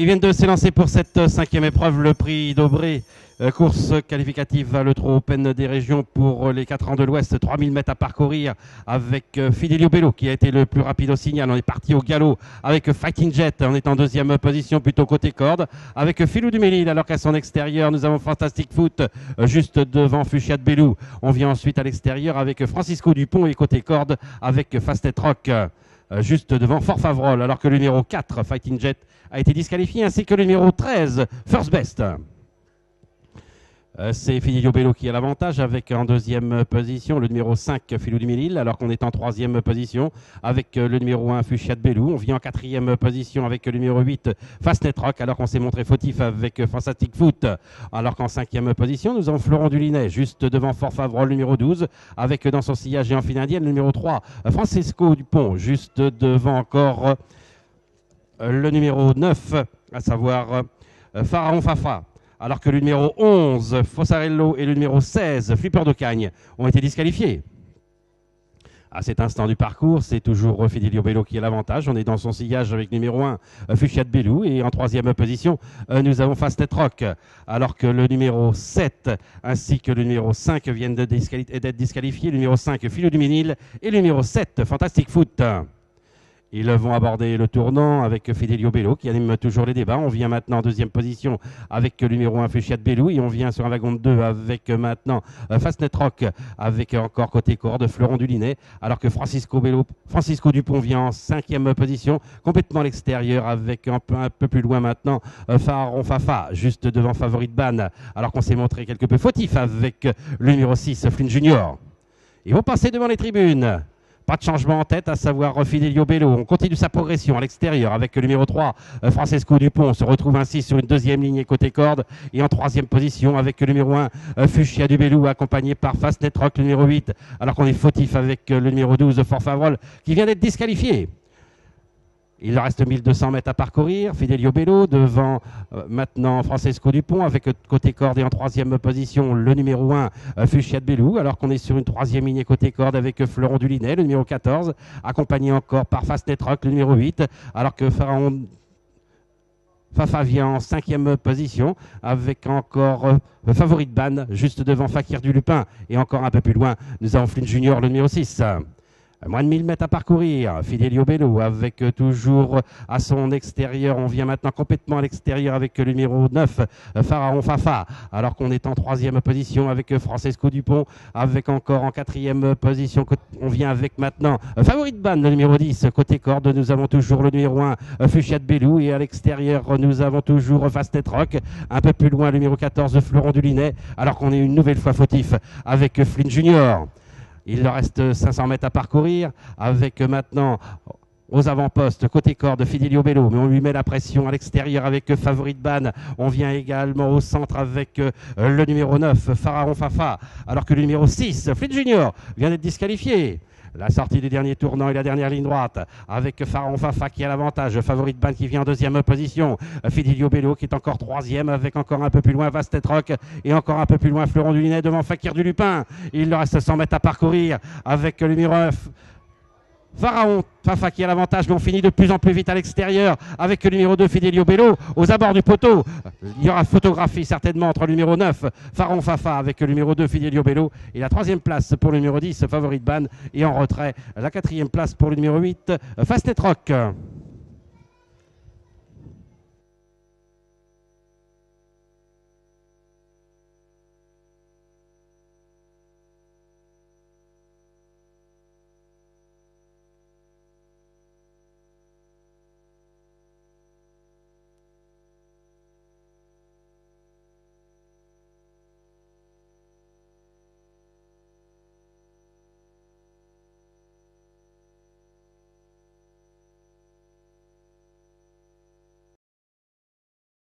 Ils viennent de s'élancer pour cette cinquième épreuve, le prix d'Aubrey, course qualificative à l'Eutro Open des régions pour les 4 ans de l'Ouest, 3000 mètres à parcourir avec Fidelio Bello qui a été le plus rapide au signal. On est parti au galop avec Fighting Jet, on est en deuxième position plutôt côté corde avec Philou du Mélil, alors qu'à son extérieur nous avons Fantastic Foot juste devant Fuchsia de Bello. On vient ensuite à l'extérieur avec Francisco Dupont et côté corde avec Fastet Rock. Juste devant Fort Favrol, alors que le numéro 4, Fighting Jet, a été disqualifié, ainsi que le numéro 13, First Best. C'est Fidelio Bello qui a l'avantage avec en deuxième position le numéro 5 Philou du Mélil, alors qu'on est en troisième position avec le numéro 1 Fuchsia de Bello. On vient en quatrième position avec le numéro 8 Fastnet Rock, alors qu'on s'est montré fautif avec Fantastic Foot. Alors qu'en cinquième position nous avons Florent Dulinet juste devant Fort Favrol numéro 12 avec dans son sillage et en file indienne le numéro 3 Francisco Dupont juste devant encore le numéro 9 à savoir Pharaon Fafa. Alors que le numéro 11, Fossarello, et le numéro 16, Flipper de Cagne, ont été disqualifiés. À cet instant du parcours, c'est toujours Fidelio Bello qui a l'avantage. On est dans son sillage avec numéro 1, Fuchsia de Bello. Et en troisième position, nous avons Fastnet Rock. Alors que le numéro 7 ainsi que le numéro 5 viennent d'être disqualifiés. Le numéro 5, Philou du Mélil, et le numéro 7, Fantastic Foot. Ils vont aborder le tournant avec Fidelio Bello qui anime toujours les débats. On vient maintenant en deuxième position avec le numéro 1 Fuchsia de Bello et on vient sur un wagon de 2 avec maintenant Fastnet Rock avec encore côté corde Florent Dulinet, alors que Francisco Dupont vient en cinquième position complètement à l'extérieur avec un peu plus loin maintenant Pharaon Fafa juste devant Favori de Ban, alors qu'on s'est montré quelque peu fautif avec le numéro 6 Flynn Junior. Ils vont passer devant les tribunes. Pas de changement en tête, à savoir Fidelio Bello. On continue sa progression à l'extérieur avec le numéro 3, Francisco Dupont. On se retrouve ainsi sur une deuxième ligne côté corde et en troisième position avec le numéro 1, Fuchsia du Bello, accompagné par Fastnet Rock, le numéro 8, alors qu'on est fautif avec le numéro 12, Fort Favrol, qui vient d'être disqualifié. Il leur reste 1200 mètres à parcourir. Fidelio Bello devant maintenant Francesco Dupont avec côté corde et en troisième position le numéro 1 Fuchsia de Bello, alors qu'on est sur une troisième ligne côté corde avec Florent Dulinet, le numéro 14, accompagné encore par Fastnet Rock, le numéro 8, alors que Pharaon Fafa vient en cinquième position avec encore Favori de Ban juste devant Fakir du Lupin et encore un peu plus loin nous avons Flynn Junior, le numéro 6. Moins de 1000 mètres à parcourir, Fidelio Bello avec toujours à son extérieur, on vient maintenant complètement à l'extérieur avec le numéro 9, Pharaon Fafa, alors qu'on est en troisième position avec Francesco Dupont, avec encore en quatrième position, on vient avec maintenant Favori de Ban, le numéro 10, côté corde, nous avons toujours le numéro 1, Fuchsia de Bello, et à l'extérieur, nous avons toujours Fastnet Rock, un peu plus loin, le numéro 14, Florent Dulinet, alors qu'on est une nouvelle fois fautif avec Flynn Junior. Il leur reste 500 mètres à parcourir avec maintenant aux avant-postes, côté corde, Fidelio Bello, mais on lui met la pression à l'extérieur avec Favori de Ban. On vient également au centre avec le numéro 9, Pharaon Fafa, alors que le numéro 6, Flynn Junior, vient d'être disqualifié. La sortie du dernier tournant et la dernière ligne droite avec Pharaon Fafa qui a l'avantage, Favori de Ban qui vient en deuxième position, Fidelio Bello qui est encore troisième avec encore un peu plus loin Fastnet Rock et encore un peu plus loin Florent Dulinet devant Fakir du Lupin. Il leur reste 100 mètres à parcourir avec le numéro 9, Pharaon Fafa qui a l'avantage, mais on finit de plus en plus vite à l'extérieur avec le numéro 2 Fidelio Bello aux abords du poteau. Il y aura photographie certainement entre le numéro 9 Pharaon Fafa avec le numéro 2 Fidelio Bello et la troisième place pour le numéro 10 Favori de Ban, et en retrait la quatrième place pour le numéro 8 Fastnet Rock.